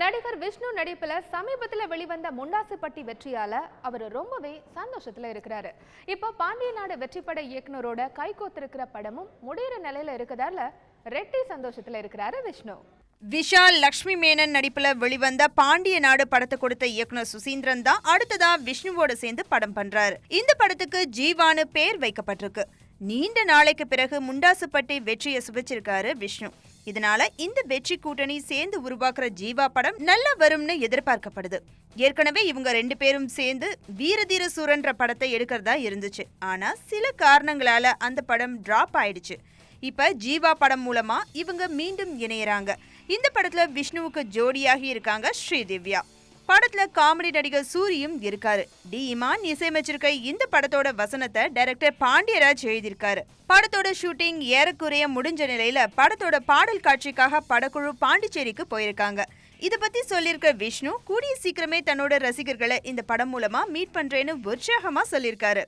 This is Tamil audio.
நடிகர் விஷ்ணு நடிப்புல சமீபத்துல வெளிவந்த முண்டாசுப்பட்டி வெற்றியால அவர் ரொம்பவே சந்தோஷத்துல இருக்கிறாரு. இப்போ பாண்டிய நாடு வெற்றிப்பட இயக்குனரோட கைகோத்திருக்கிற படமும் முடிகிற நிலையில இருக்கிறதால ரெட்டி சந்தோஷத்துல இருக்கிறாரு விஷ்ணு. விஷால் லக்ஷ்மி மேனன் நடிப்புல வெளிவந்த பாண்டிய நாடு படத்தை கொடுத்த இயக்குனர் சுசீந்திரன் தான் அடுத்ததா விஷ்ணுவோட சேர்ந்து படம் பண்றாரு. இந்த படத்துக்கு ஜீவானு பேர் வைக்கப்பட்டிருக்கு. நீண்ட நாளைக்கு பிறகு முண்டாசுப்பட்டி வெற்றியை சுபிச்சிருக்காரு விஷ்ணு. இதனால இந்த வெற்றி கூட்டணி சேர்ந்து உருவாக்குற ஜீவா படம் நல்லா வரும்னு எதிர்பார்க்கப்படுது. ஏற்கனவே இவங்க 2 பேரும் சேர்ந்து வீரதீர சூரன்ற படத்தை எடுக்கிறதா இருந்துச்சு. ஆனா சில காரணங்களால அந்த படம் டிராப் ஆயிடுச்சு. இப்ப ஜீவா படம் மூலமா இவங்க மீண்டும் இணையறாங்க. இந்த படத்துல விஷ்ணுவுக்கு ஜோடியாகி இருக்காங்க ஸ்ரீதிவ்யா. படத்துல காமெடி நடிகர் சூரியும் இருக்காரு. டி இமான் இசையமைச்சிருக்க இந்த படத்தோட வசனத்தை டைரக்டர் பாண்டியராஜ் எழுதியிருக்காரு. படத்தோட ஷூட்டிங் ஏறக்குறைய முடிஞ்ச நிலையில படத்தோட பாடல் காட்சிக்காக படக்குழு பாண்டிச்சேரிக்கு போயிருக்காங்க. இத பத்தி சொல்லியிருக்க விஷ்ணு கூடிய சீக்கிரமே தன்னோட ரசிகர்களை இந்த படம் மூலமா மீட் பண்றேன்னு உற்சாகமா சொல்லியிருக்காரு.